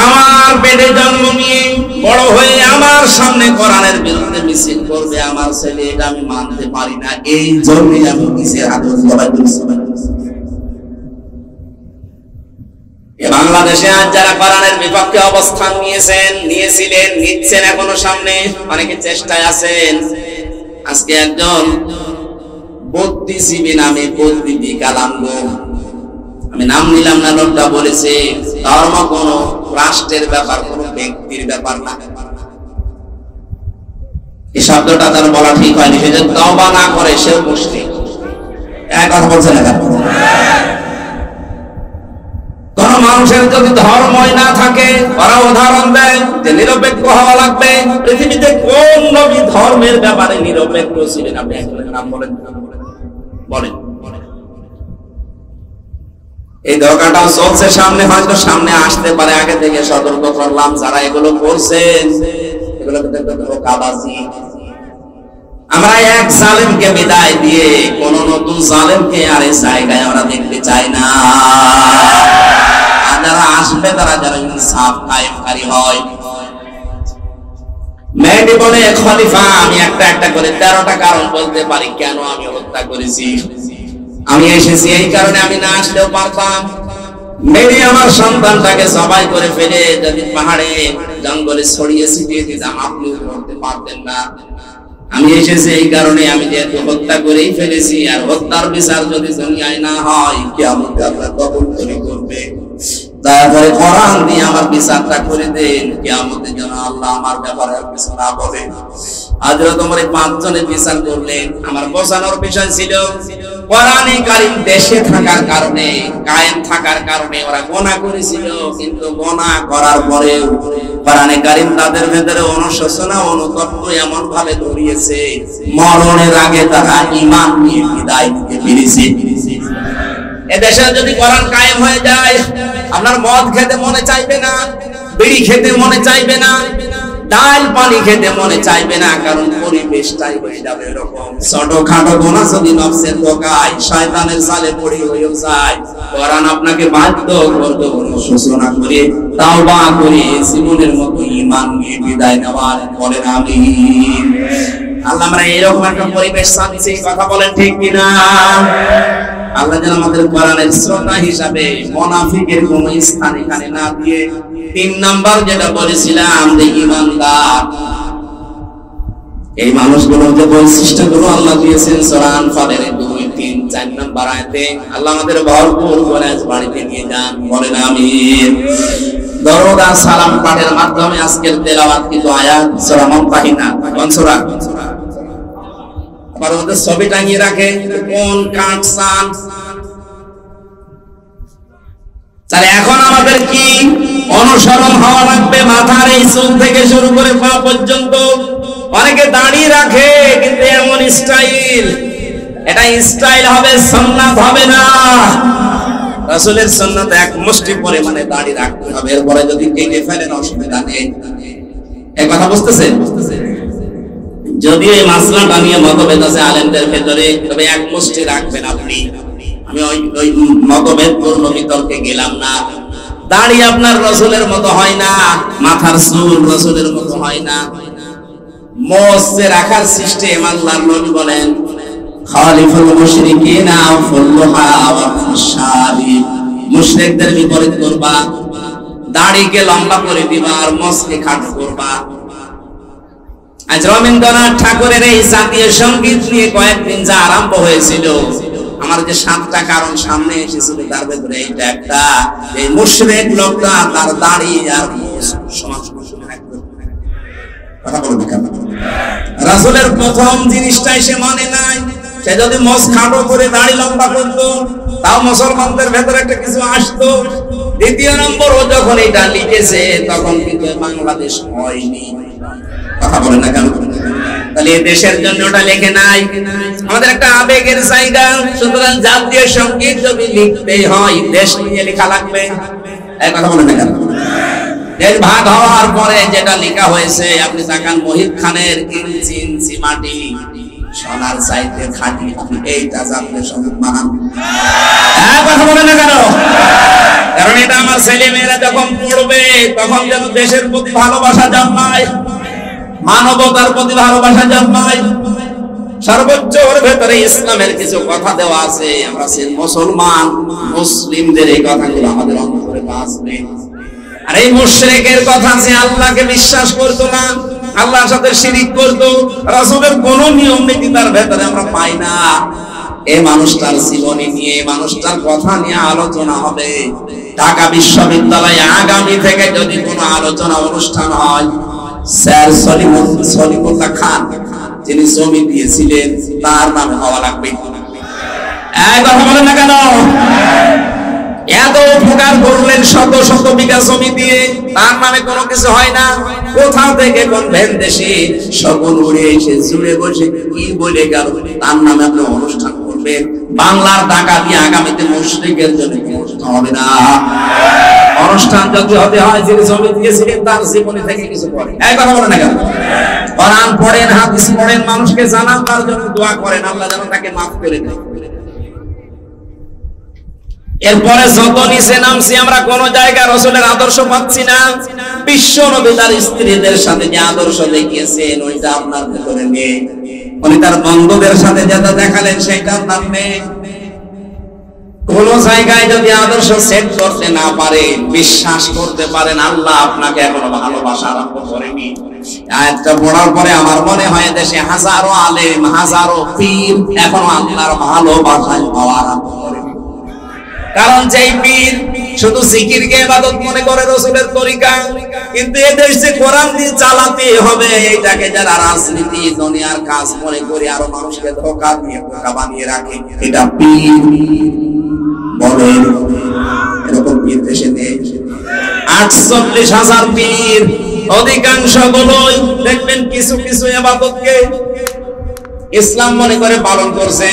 [SPEAKER 1] আমার পেটে জন্ম নিয়ে বড় হয়ে আমার সামনে কোরআনের বিরুদ্ধে মিছিল করবে আমার ছেলে, এটা আমি মানতে পারি না। এই জন্যই আমি নিজের হাতে জবাই করেছি। বাংলাদেশে আজ যারা কোরআনের বিপক্ষে অবস্থান নিয়েছিলেন, নিচ্ছেন, এখনো সামনে অনেকে চেষ্টায় আছেন। আজকে একজন বুদ্ধিজীবী নামে বুদ্ধি বিকালাঙ্গ, আমি নাম নিলাম না, লোকটা বলেছে ধর্ম কোন রাষ্ট্রের ব্যাপার, কোন ব্যক্তির ব্যাপার না। এই শব্দটা তার বলা ঠিক হয়নি। সে যে তওবা না করে সেও মুশরিক। এক কথা বলছে না কেন? কোন মানুষের যদি ধর্মই না থাকে, ওরা উদাহরণ দেয় যে নিরপেক্ষ হওয়া লাগবে। পৃথিবীতে কোন নবী ধর্মের ব্যাপারে নিরপেক্ষ ছিলেন? আপনি একজনের নাম বলেন, বলেন। এই ধোঁকাটাও চলছে সামনে, হয়তো সামনে আসতে পারে। আগে থেকে সতর্ক করলাম, যারা এগুলো করছেন এগুলো ধোঁকাবাজি। আমরা এক জালেমকে বিদায় দিয়ে কোন নতুন জালেমকে আর এই জায়গায় আমরা দেখতে চাই না। যারা আসবে তারা যারা ইনসাফ কায়েমকারী হয়। মেয়েটি বলে, খলিফা, আমি একটা একটা করে 13টা কারণ বলতে পারি কেন আমি হত্যা করেছি। আমি এসেছি এই কারণে, আমি না আসলেও পারতাম। মেরে আমার সন্তানটাকে জবাই করে ফেলে যদি পাহাড়ে জঙ্গলে ছড়িয়ে ছিটিয়ে দিতাম, আপনি করতে পারতেন না। আমি এসেছি এই কারণে, আমি যেহেতু হত্যা করেই ফেলেছি, আর হত্যার বিচার যদি দুনিয়ায় না হয়, কিয়ামতে আল্লাহ কবুল করবে। তারপরে কোরআন দিয়ে আমার বিচারটা করে দেন, কিয়ামতে যেন আল্লাহ আমার ব্যাপারে কিছু না বলে। হযরত ওমর 5 জনের বিচার করলেন। আমার বোঝানোর বিষয় ছিল, কোরআনে কারীম দেশে থাকার কারণে, কায়েম থাকার কারণে ওরা গুনাহ করেছিল, কিন্তু গুনাহ করার পরেও কোরআনে কারীম তাদের ভেতরে অনুশোচনা, অনুতপ্ত এমন ভাবে ধরিয়েছে, মরণের আগে তারা ঈমান নিয়ে বিদায় দিতে পেরেছে। এদেশে যদি কোরআন কায়েম হয়ে যায়, আপনার মদ খেতে মনে চাইবে না, বিড়ি খেতে মনে চাইবে না, ডাল পানি খেতে মনে চাইবে না, কারণ পরিবেশটাই হয়ে যাবে এরকম। ছোটখাটো গুনাহ যদি নফসের ধোঁকায়, শয়তানের জালে পড়ে হয়ে যায়, কোরআন আপনাকে বাধ্য করবে অনুশোচনা করে, তাওবা করে জীবনের মতো ঈমান নিয়ে বিদায় নেওয়ার। বলেন আমিন। আল্লাহ, আমরা এরকম একটা পরিবেশ চাচ্ছি, কথা বলেন ঠিক কিনা? আল্লাহ যেন আমাদের কোরআনের শ্রোতা হিসাবে মুনাফিকের কোন স্থান এখানে না দিয়ে, 3 নাম্বার যেটা বলেছিলাম যে ঈমানদার, এই মানুষগুলোর যে বৈশিষ্ট্যগুলো আল্লাহ দিয়েছেন সূরা আনফালের 2, 3, 4 নাম্বার আয়াতে, আল্লাহ আমাদের ভরপুর করে বাড়িতে নিয়ে যান। বলেন আমিন। দরুদ আর সালাম পাঠের মাধ্যমে আজকের তেলাওয়াত কিন্তু আয়াত সূরা মুমতাহিনা কোন সূরা? আবার ওদের ছবি টাঙিয়ে রাখে কোন কাটসান। তাহলে এখন আমাদের কি অনুসরণ হওয়া লাগবে? মাথার এই চুল থেকে শুরু করে পা পর্যন্ত। অনেকে দাড়ি রাখে কিন্তু এমন স্টাইল, এটা স্টাইল হবে, সুন্নাত হবে না। রাসূলের সুন্নাত এক মুষ্টি পরিমাণে দাড়ি রাখতে হবে, এরপরে যদি কেটে ফেলেন অসুবিধা নেই। এই কথা বুঝতেছেন? যদি এই মাসলাটা নিয়ে মতভেদ আছে আলেমদের ভেতরে, তবে এক মুষ্টি রাখবেন আপনি। আমি ওই মতভেদপূর্ণ বিতর্কে গেলাম না। দাড়ি আপনার রাসূলের মতো হয় না, মাথার চুল রাসূলের মতো হয় না। মোছে রাখার সিস্টেম আল্লাহর নবী বলেন খালিফুল মুশরিকিনা ফুল্লুহা ওয়া ফুশাবি, মুশরিকদের বিপরীত করবা, দাড়িকে লম্বা করে দিবা আর মোছকে খাটো করবা। আজ রবীন্দ্রনাথ ঠাকুরের এই জাতীয় সঙ্গীত নিয়ে কয়েকদিন যা আরম্ভ হয়েছিল, আমার যে 7টা কারণ সামনে এসেছিল তার ভেতরে এইটা একটা, এই মুশরিক লোকটা তার দাড়ি আর মোছ সমান সমান রাখবে। কথা বলবে কেন? রাসূলের প্রথম জিনিসটাই সে মানে নাই। সে যদি মোছ খাটো করে দাড়ি লম্বা করতো তাও মুসলমানদের ভেতরে একটা কিছু আসতো। দ্বিতীয় নম্বর, ও যখন এটা লিখেছে তখন কিন্তু বাংলাদেশ হয়নি। কথা বলে না কেন? তাহলে এই দেশের জন্য ওটা লেখে নাই। আমাদের একটা আবেগের জায়গা, সুতরাং জাতীয় সঙ্গীত যদি লিখতেই হয় দেশ নিয়ে লেখা লাগবে। এই কথা বলে না কেন? দেশ ভাগ হওয়ার পরে যেটা লেখা হয়েছে, আপনি তাকান মহিব খানের ইঞ্চি ইঞ্চি মাটি সোনার চাইতে খাঁটি, এইটা জাতীয় সঙ্গীত বানান। কথা বলে না কেন? কারণ এটা আমার ছেলে মেয়েরা যখন পড়বে তখন যেন দেশের প্রতি ভালোবাসা জন্মায়, মানবতার প্রতি ভালোবাসা জন্মায়। সর্বোচ্চ ওর ভেতরে ইসলামের কিছু কথা দেওয়া আছে। আমরা মুসলমান, মুসলিমদের এই কথাগুলো আমাদের অন্তরে বাঁচবে। আর এই মুশরিকের কথা আছে, আল্লাহকে বিশ্বাস করতো না, আল্লাহর সাথে শিরিক করতো, রাসূলের কোন নিয়ম নীতি তার ভেতরে আমরা পাই না। এই মানুষটার জীবনী নিয়ে, মানুষটার কথা নিয়ে আলোচনা হবে। ঢাকা বিশ্ববিদ্যালয়ে আগামী থেকে যদি কোনো আলোচনা অনুষ্ঠান হয়, স্যার সলিমুল্লাহ খান যিনি জমি দিয়েছিলেন তার নামে হওয়া লাগবে। কথা বলেন না কেন? এত উপকার করলেন, শত শত বিঘা জমি দিয়ে, তার নামে কোনো কিছু হয় না। কোথা থেকে কোন ভেন দেশে সকল উড়ে এসে জুড়ে বসে কি বলে গেল, তার নামে আপনি অনুষ্ঠান করবেন। বাংলার টাকা দিয়ে আগামীতে মুশরিকের জন্য অনুষ্ঠান হবে না। অনুষ্ঠান যদি হতে হয় যিনি জমি দিয়েছিলেন তার জীবনী থেকে কিছু পড়েন। এই কথা বলেন না কেন? কোরআন পড়েন, হাদিস পড়েন, মানুষকে জানান, তার জন্য দোয়া করেন আল্লাহ যেন তাকে মাফ করে দেয়। এরপরে যত নিচে নামছি আমরা কোন জায়গায় রাসূলের আদর্শ পাচ্ছি না। বিশ্ব নবী তার স্ত্রীদের সাথে যে আদর্শ দেখিয়েছেন ওইটা আপনার ভেতরে নেই। উনি তার বন্ধুদের সাথে যেটা দেখালেন সেটা আপনার নেই। কোন জায়গায় যদি আদর্শ সেট করতে না পারে, বিশ্বাস করতে পারেন আল্লাহ আপনাকে এখনো ভালোবাসা আরম্ভ করেনি। আয়াতটা পড়ার পরে আমার মনে হয় দেশে হাজারো আলেম, হাজারো পীর এখনো আল্লাহর ভালোবাসায় পাওয়া আরম্ভ করেনি। কারণ যেই পীর শুধু জিকিরকে ইবাদত মনে করে রাসূলের তরিকা, কিন্তু এদেশ যে কোরআন দিয়ে চালাতে হবে এইটাকে যারা রাজনীতি দুনিয়ার কাজ মনে করে আরো মানুষকে ধোঁকা দিয়ে বোকা বানিয়ে রাখে, এটা পীর বলেন। এরকম পীর দেশে নেই। 48,000 পীর, অধিকাংশ গুলোই দেখবেন কিছু কিছু ইবাদতকে ইসলাম মনে করে পালন করছে,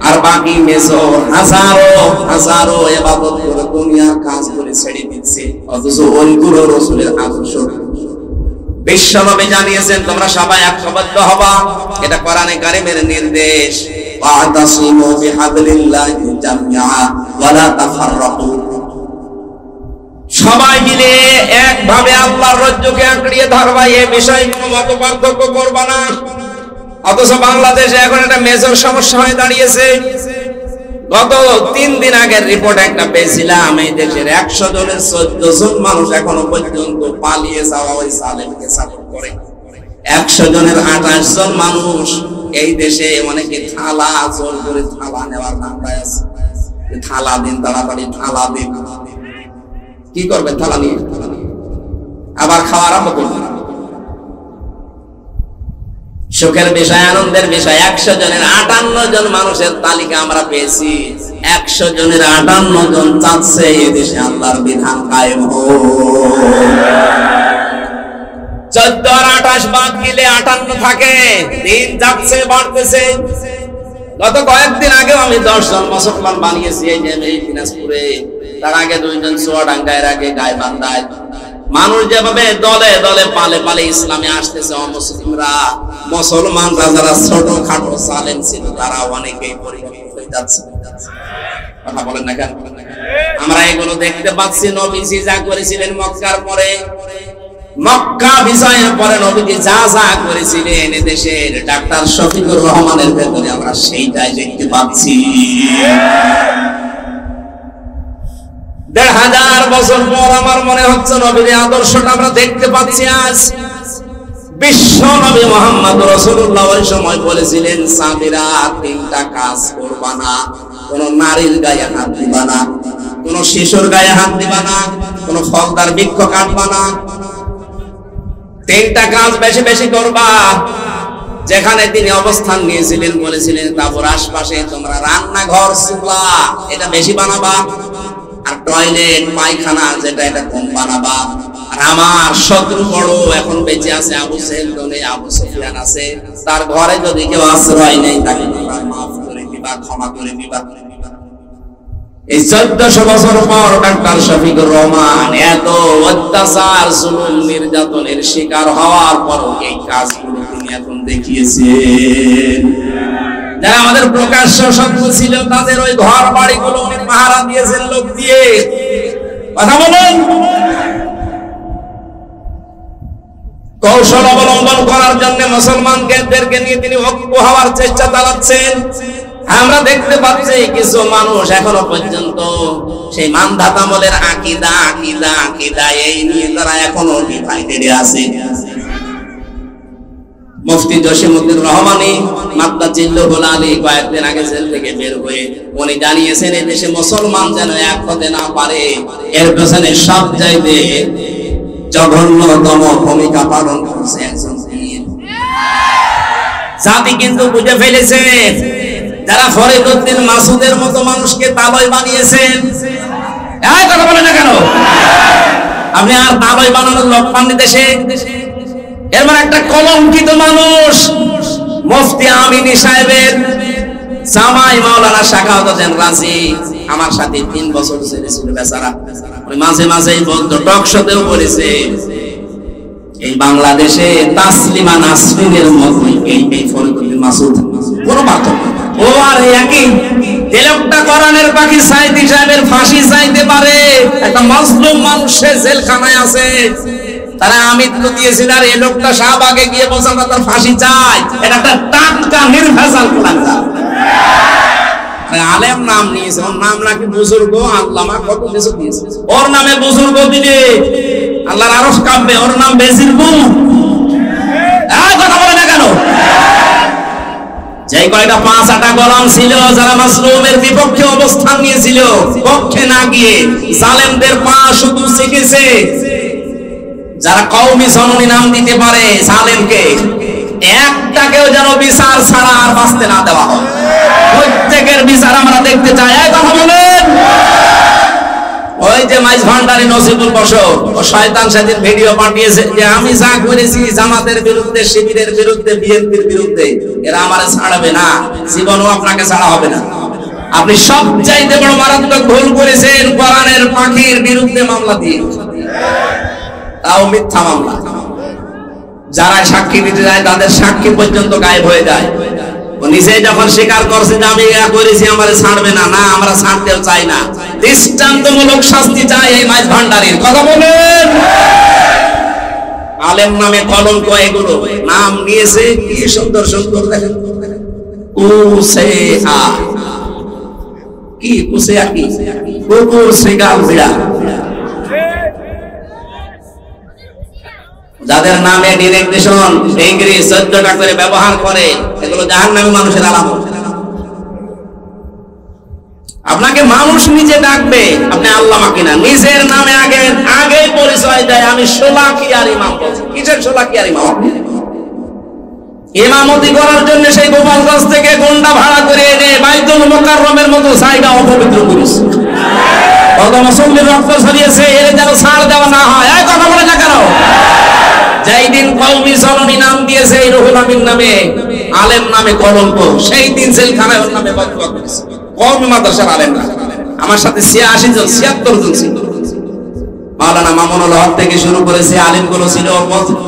[SPEAKER 1] আর বাকি মেজর হাজারো হাজারো ইবাদত করে দুনিয়ার কাজ করে ছেড়ে দিচ্ছে, অথচ ওইগুলো রাসূলের আদর্শ। বিশ্বনবী জানিয়েছেন তোমরা সবাই ঐক্যবদ্ধ হবা, এটা কোরআনে কারীমের নির্দেশ। ওয়াতাসিমু বিহাবলিল্লাহি জামিআ ওয়া লা তাফাররাকু, সবাই মিলে একভাবে আল্লাহর রজ্জুকে আঁকড়িয়ে ধরবা, এই বিষয়ে কোনো মতপার্থক্য করবা না। অথচ বাংলাদেশে এখন একটা মেজর সমস্যা হয়ে দাঁড়িয়েছে। গত 3 দিন আগের রিপোর্ট একটা পেয়েছিলাম, এই দেশের 100 জনের 14 জন মানুষ এখনো পর্যন্ত পালিয়ে যাওয়া ওই সালেমকে সাপোর্ট করে। 100 জনের 28 জন মানুষ এই দেশে অনেকে থালা জোর করে থালা নেওয়ার ধান্দায় আছে। থালা দিন, তাড়াতাড়ি থালা দিন। কি করবেন থালা নিয়ে? আবার খাওয়া আরম্ভ করবে। সুখের বিষয়, আনন্দের বিষয়, 100 জনের 58 জন মানুষের তালিকা আমরা পেয়েছি। 100 জনের 58 জন চাচ্ছে এদেশে আল্লাহর বিধান কায়েম হোক। 14 আর 28 বাদ গেলে 58 থাকে। দিন যাচ্ছে, বাড়তেছে। গত কয়েকদিন আগেও আমি 10 জন মুসলমান বানিয়েছি এই যে দিনাজপুরে। তার আগে 2 জন চুয়াডাঙ্গায়, এর আগে গাইবান্ধায়। মানুষ যেভাবে দলে দলে পালে পালে ইসলামে আসতেছে, অমুসলিমরা, মুসলমানরা যারা ছোট খাটো সালেম ছিল তারা অনেকেই পরিবর্তন হয়ে যাচ্ছে। কথা বলেন না কেন? আমরা এগুলো দেখতে পাচ্ছি। নবীজি যা করেছিলেন মক্কার পরে, মক্কা বিজয়ের পরে নবীজি যা যা করেছিলেন এদেশের ডাক্তার শফিকুর রহমানের ভেতরে আমরা সেইটাই দেখতে পাচ্ছি। 1500 বছর পর আমার মনে হচ্ছে নবীর আদর্শটা আমরা দেখতে পাচ্ছি। আজ বিশ্ব নবী মুহাম্মদ রাসূলুল্লাহ ওই সময় বলেছিলেন, সাবিরা 3টা কাজ করবা না। কোন নারীর গায়ে হাত দিবা না, কোন শিশুর গায়ে হাত দিবা না, কোন ফলদার বৃক্ষ কাটবা না। 3টা কাজ বেশি বেশি করবা। যেখানে তিনি অবস্থান নিয়েছিলেন বলেছিলেন, তারপর আশপাশে তোমরা রান্নাঘর, চুলা এটা বেশি বানাবা, আর টয়লেট পায়খানা যেটা এটা কম বানাবা। আর আমার শত্রু বড় এখন বেঁচে আছে, আবু জেহেল নেই, আবু সুফিয়ান আছে, তার ঘরে যদি কেউ আশ্রয় নেই তাকে তোমরা মাফ করে দিবা, ক্ষমা করে দিবা। এই 1400 বছর পর ডাক্তার শফিকুর রহমান এত অত্যাচার, জুলুম, নির্যাতনের শিকার হওয়ার পর এই কাজগুলো তিনি এখন দেখিয়েছেন। যারা আমাদের প্রকাশ্য শত্রু ছিল তাদের ওই ঘর বাড়িগুলো উনি পাহারা দিয়েছেন লোক দিয়ে। কথা বলেন। কৌশল অবলম্বন করার জন্য মুসলমানদেরকে নিয়ে তিনি ঐক্য হওয়ার চেষ্টা চালাচ্ছেন। আমরা দেখতে পাচ্ছি কিছু মানুষ এখনো পর্যন্ত সেই মানধাত আমলের আকীদা এই নিয়ে তারা এখনো ডিভাইডেড আছে। মুফতি জসিমউদ্দিন রহমানী মাদ্দাজিল্লুহুল আলী কয়েকদিন আগে জেল থেকে বের হয়ে উনি জানিয়েছেন এই দেশে মুসলমান যেন এক হতে না পারে, এর পেছনে সব চাইতে জঘন্যতম ভূমিকা পালন করছে একজন পীর। জাতি কিন্তু বুঝে ফেলেছে, যারা ফরিদউদ্দিন মাসুদের মতো মানুষকে তালয় বানিয়েছেন। এই কথা বলে না কেন? আপনি আর তালয় বানানোর লোক পাননি দেশে। এর মানে একটা কলঙ্কিত মানুষ মুফতি আমিনী সাহেবের জামাই মাওলানা শাখাওয়াত হোসেন রাজি আমার সাথে 3 বছর ছিল বেচারা। ওই মাঝে মাঝেই বলতো, টক শোতেও বলেছে, এই বাংলাদেশে তাসলিমা নাসরিনের মতই এই ফরিদউদ্দিন মাসুদ, কোনো পার্থক্য। ও আর একই তেলকটা কোরআনের পাখি সাইদি সাহেবের ফাঁসি চাইতে পারে। একটা মাজলুম মানুষ সে জেলখানায় আছে, তারা আমৃত্যু দিয়েছিল, আর এই লোকটা শাহবাগে গিয়ে বলছেন তার ফাঁসি চাই। এটা একটা টাটকা নির্ভেজাল কোরআনটা। আলেম নাম নিয়েছে, ওর নাম নাকি বুজুর্গ আল্লামা, কত কিছু দিয়েছে। ওর নামে বুজুর্গ দিলে আল্লাহর আরশ কাঁপবে, ওর নাম বেজির বু। কথা বলে না কেন? যে কয়টা 5-8টা গরম ছিল যারা মাসলুমের বিপক্ষে অবস্থান নিয়েছিল, পক্ষে না গিয়ে জালেমদের পা শুধু শিখেছে। যারা কওমি জননী নাম দিতে পারে জালেমকে, একটাকেও যেন বিচার ছাড়া আর বাঁচতে না দেওয়া হয়। প্রত্যেকের বিচার আমরা দেখতে চাই। এই কথা বলেন। ওই যে মাইজ ভান্ডারী নসিবুল বসক, ও শয়তান সেদিন ভিডিও পাঠিয়েছে যে আমি যা করেছি জামাতের বিরুদ্ধে, শিবিরের বিরুদ্ধে, বিএনপির বিরুদ্ধে, এরা আমারে ছাড়াবে না, জীবনও আপনাকে ছাড়া হবে না। আপনি সবচাইতে বড় মারাত্মক ভুল করেছেন কোরআনের পাখির বিরুদ্ধে মামলা দিয়ে, তাও মিথ্যা মামলা। যারা সাক্ষী দিতে যায় তাদের সাক্ষী পর্যন্ত গায়েব হয়ে যায়। ও নিজে যখন স্বীকার করছে যে আমি ইয়া করেছি, আমারে ছাড়বে না, না আমরা ছাড়তেও চাই না, দৃষ্টান্তমূলক শাস্তি চাই এই মাইজ ভান্ডারীর। কথা বলেন। আলেম নামে কলঙ্ক, এগুলো নাম নিয়েছে কি সুন্দর সুন্দর। দেখেন কুসেআ, কি কুসেআ, কি কুকুর, শ্রীগাল, বিড়াল। যাদের নামে ডিরেকশন ডিগ্রি 14টা করে ব্যবহার করে, এগুলো জাহান্নামী মানুষের আলামত। আপনাকে মানুষ নিজে ডাকবে, আপনি আল্লামা কিনা, নিজের নামে আগে পরিচয় পরিচয় দেয় আমি শোলাকিয়ার ইমাম। কিসের শোলাকিয়ার ইমাম? ইমামতি করার জন্য সেই গোপালগঞ্জ থেকে গুন্ডা ভাড়া করে এনে বাইতুল মুকাররমের মতো জায়গা অপবিত্র করেছে। কত মুসল্লির রক্ত ছড়িয়েছে, এর যেন ছাড় দেওয়া না হয়। এই কথা বলে না কেন? যেই দিন কওমি সলনি নাম দিয়েছে এই রুহুল আমিন নামে, আলেম নামে কলঙ্ক, সেই দিন জেলখানায় ওর নামে বদয়া করেছে কওমি মাদ্রাসার আলেমরা। আমার সাথে 86 জন 76 জন ছিল। মাওলানা মামুনুল হক থেকে শুরু করেছে আলেমগুলো ছিল।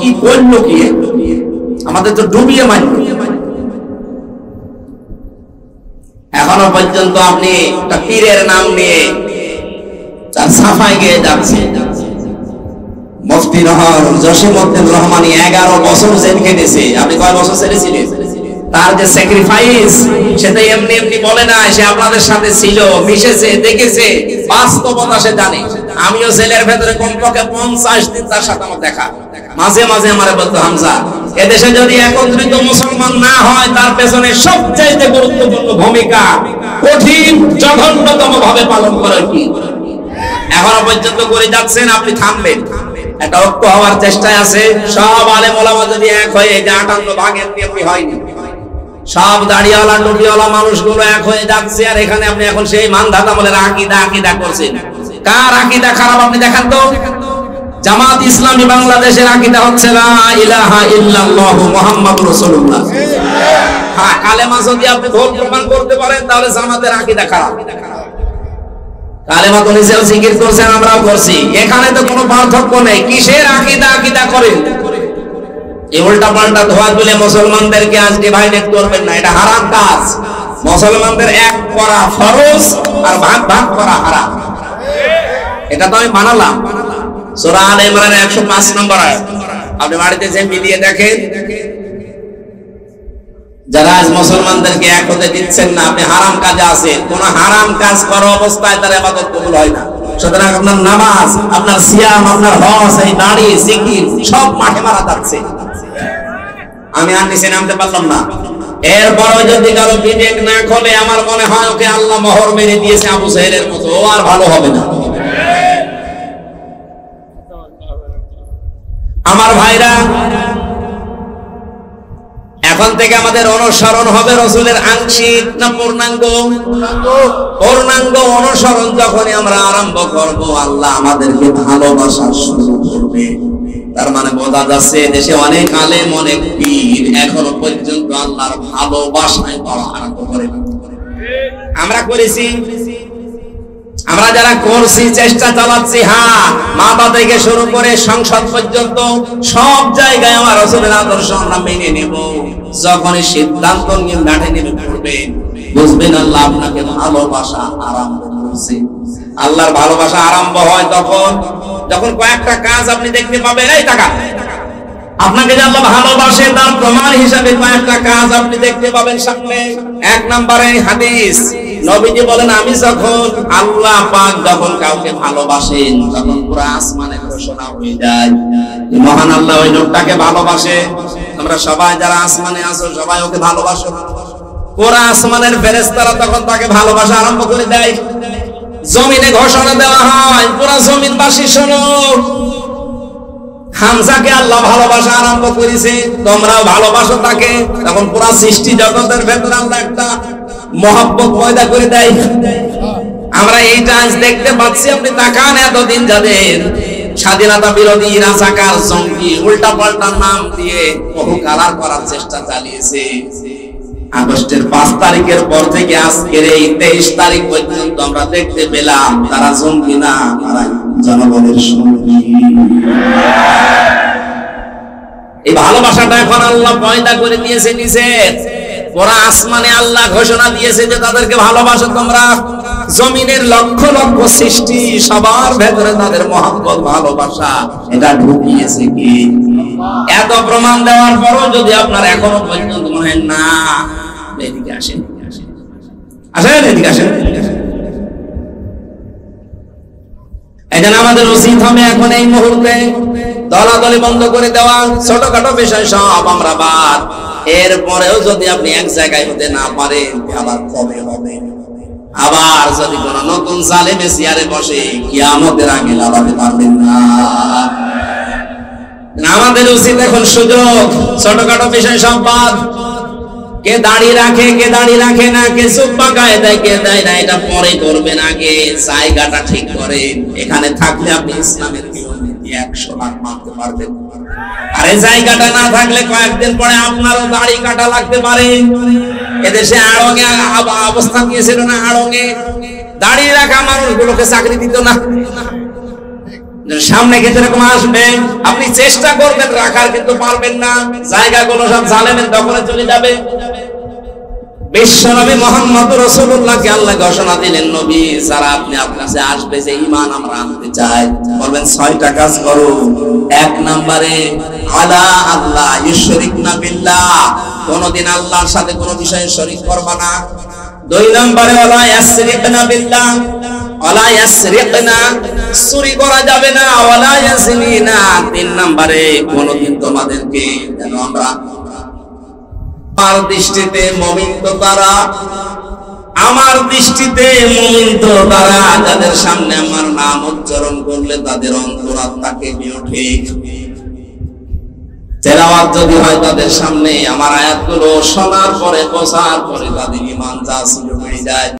[SPEAKER 1] কি করলো কি? আমাদের তো ডুবিয়ে মারল। এখনো পর্যন্ত আপনি একটা পীরের নাম নিয়ে তার সাফাই গিয়ে যাচ্ছে। মুফতি জসিমউদ্দিন রহমানী 11 বছর জেল খেটেছে। আপনি কয় বছর ছেড়েছিলেন? তার যে স্যাক্রিফাইস সেটা এমনি এমনি বলে না, সে আপনাদের সাথে ছিল, মিশেছে, দেখেছে, বাস্তবতা সে জানে। আমিও জেলের ভেতরে কমপক্ষে 50 দিন তার সাথে আমার দেখা। মাঝে মাঝে আমারে বলতো, হামজা, এদেশে যদি একত্রিত মুসলমান না হয় তার পেছনে সবচেয়ে গুরুত্বপূর্ণ ভূমিকা কঠিন জঘন্যতম ভাবে পালন করে কি এখনো পর্যন্ত করে যাচ্ছেন। আপনি থামবেন, একটা ঐক্য হওয়ার চেষ্টায় আছে। সব আলেম ওলামা যদি এক হয়ে যে 58 ভাগের নিয়মই হয়নি, সব দাড়িওয়ালা টুপিওয়ালা মানুষগুলো এক হয়ে যাচ্ছে। আর এখানে আপনি এখন সেই মানধাতা বলে আকীদা করছেন। কার আকীদা খারাপ আপনি দেখান তো। জামাত ইসলামী বাংলাদেশের আকীদা হচ্ছে লা ইলাহা ইল্লাল্লাহু মুহাম্মাদুর রাসূলুল্লাহ। হ্যাঁ, কালেমা যদি আপনি ভুল প্রমাণ করতে পারেন তাহলে জামাতের আকীদা খারাপ। কালেমা তো নিজেও জিকির করছেন, আমরাও করছি, এখানে তো কোনো পার্থক্য নেই। কিসের আকীদা করেন? এই উল্টা পাল্টা ধোয়া তুলে মুসলমানদেরকে আজ ডিভাইডেড করবেন না, এটা হারাম কাজ। মুসলমানদের এক করা ফরজ আর ভাগ করা হারাম। এটা তো আমি বানালাম। সূরা আলে ইমরানের 105 নম্বর আয়াত। আপনি বাড়িতে যে মিলিয়ে দেখেন, যারা আজ মুসলমানদেরকে এক হতে দিচ্ছেন না, আপনি হারাম কাজে আছেন। কোন হারাম কাজ করা অবস্থায় তার ইবাদত কবুল হয় না। সুতরাং আপনার নামাজ, আপনার সিয়াম, আপনার হজ, এই দাড়ি, জিকির সব মাঠে মারা যাচ্ছে। আমি আর নিচে নামতে পারলাম না। এরপরও যদি কারো বিবেক না খোলে, আমার মনে হয় ওকে আল্লাহ মোহর মেরে দিয়েছে আবু সাহেলের মতো, ও আর ভালো হবে না। আমার ভাইরা, এখন থেকে আমাদের অনুসরণ হবে রাসূলের আংশিক না পূর্ণাঙ্গ? পূর্ণাঙ্গ অনুসরণ যখনই আমরা আরম্ভ করব, আল্লাহ আমাদেরকে ভালোবাসা শুরু করবে। তার মানে বোঝা যাচ্ছে দেশে অনেক আলেম, অনেক পীর এখনো পর্যন্ত আল্লাহর ভালোবাসায় পাওয়া আরম্ভ করে। আমরা করেছি, আমরা যারা করছি, চেষ্টা চালাচ্ছি। হ্যাঁ, মাথা থেকে শুরু করে সংসদ পর্যন্ত সব জায়গায় আমার রাসূলের আদর্শ আমরা মেনে নেব। যখনই সিদ্ধান্ত নিয়ে মাঠে নেমে পড়বেন, বুঝবেন আল্লাহ আপনাকে ভালোবাসা আরম্ভ করছে। আল্লাহর ভালোবাসা আরম্ভ হয় তখন যখন কয়েকটা কাজ আপনি দেখতে পাবেন। এই টাকা আপনাকে যে আল্লাহ ভালোবাসে তার প্রমাণ হিসাবে কয়েকটা কাজ আপনি দেখতে পাবেন সামনে। 1 নম্বরে হাদিস, নবীজি বলেন, আমি যখন আল্লাহ পাক যখন কাউকে ভালোবাসেন তখন পুরো আসমানে ঘোষণা হয়ে যায় মহান আল্লাহ ওই লোকটাকে ভালোবাসে। আমরা সবাই যারা আসমানে আছো সবাই ওকে ভালোবাসো। পুরো আসমানের ফেরেশতারা তখন তাকে ভালোবাসা আরম্ভ করে দেয়। জমিনে ঘোষণা দেওয়া হয়, পুরো জমিনবাসী শোনো, হামজাকে আল্লাহ ভালোবাসা আরম্ভ করেছে, তোমরাও ভালোবাসো তাকে। তখন পুরো সৃষ্টি জগতের ভেতরে আল্লাহ একটা মহব্বত পয়দা করে দেয়। আমরা এইটা আজ দেখতে পাচ্ছি। আপনি তাকান, এতদিন যাদের স্বাধীনতা বিরোধী, রাজাকার, জঙ্গি, উল্টা পাল্টা নাম দিয়ে বহু কালার করার চেষ্টা চালিয়েছে, আগস্টের 5 তারিখের পর থেকে আজকের এই 23 তারিখ পর্যন্ত আমরা দেখতে পেলাম তারা জঙ্গি না, তারা জনগণের সঙ্গী। এই ভালোবাসাটা এখন আল্লাহ পয়দা করে দিয়েছে নিচে। পুরা আসমানে আল্লাহ ঘোষণা দিয়েছে যে তাদেরকে ভালোবাসো তোমরা। জমিনের লক্ষ লক্ষ সৃষ্টি সবার ভেতরে তাদের মহব্বত, ভালোবাসা এটা ঢুকিয়েছে কি? এত প্রমাণ দেওয়ার পরও যদি আপনার এখনো পর্যন্ত মনে হয় না, এদিকে আসেন, আসেন, এদিকে আসেন। এজন্য আমাদের উচিত হবে এখন এই মুহূর্তে দলাদলি বন্ধ করে দেওয়া, ছোটখাটো বিষয় সব আমরা বাদ। এরপরেও যদি আপনি এক জায়গায় হতে না পারেন, আবার কবে হবে? আবার যদি কোন নতুন জালেমে চেয়ারে বসে, কিয়ামতের আগে লাগাতে পারবেন না। আমাদের উচিত এখন সুযোগ, ছোটখাটো বিষয় সব বাদ। কে দাড়ি রাখে, কে দাড়ি রাখে না, কে সুব্বা গায়ে দেয়, কে দেয় না, এটা পরে করবেন, আগে জায়গাটা ঠিক করে। এখানে থাকলে আপনি ইসলামের নিয়মে 100 লাখ মানতে পারবেন। আর এই জায়গাটা না থাকলে কয়েকদিন পরে আপনারও দাড়ি কাটা লাগতে পারে। এদেশে আড়ঙে অবস্থান নিয়েছিল না, আড়ঙে দাড়ি রাখা মানুষগুলোকে চাকরি দিত না। সামনে কিন্তু এরকম আসবে, আপনি চেষ্টা করবেন রাখার, কিন্তু পারবেন না। জায়গাগুলো সব জালেমের দখলে চলে যাবে। বিশ্বনবী মুহাম্মদ রাসূলুল্লাহকে আল্লাহ ঘোষণা দিলেন, নবী যারা আপনি আপনার কাছে আসবে, যে ঈমান আমরা আনতে চাই, বলবেন 6টা কাজ করো। 1 নম্বরে আলা আল্লাহ ইউশরিকনা বিল্লাহ, কোনদিন আল্লাহর সাথে কোনো বিষয়ে শরীক করবা না। 2 নম্বরে ওয়ালা ইয়াসরিকনা বিল্লাহ, ওয়ালা ইয়াসরিকনা, চুরি করা যাবে না। ওয়ালা ইয়াসনিনা, 3 নম্বরে কোনদিন তোমাদেরকে যেন আমরা, আমার দৃষ্টিতে মুমিন তো তারা, আমার দৃষ্টিতে মুমিন তো তারা যাদের সামনে আমার নাম উচ্চারণ করলে তাদের অন্তরাত্মা কেঁপে ওঠে। তেলাওয়াত যদি হয় তাদের সামনে, আমার আয়াতগুলো শোনার পরে, বোঝার পরে তাদের ঈমান যা ছিল বেড়ে যায়।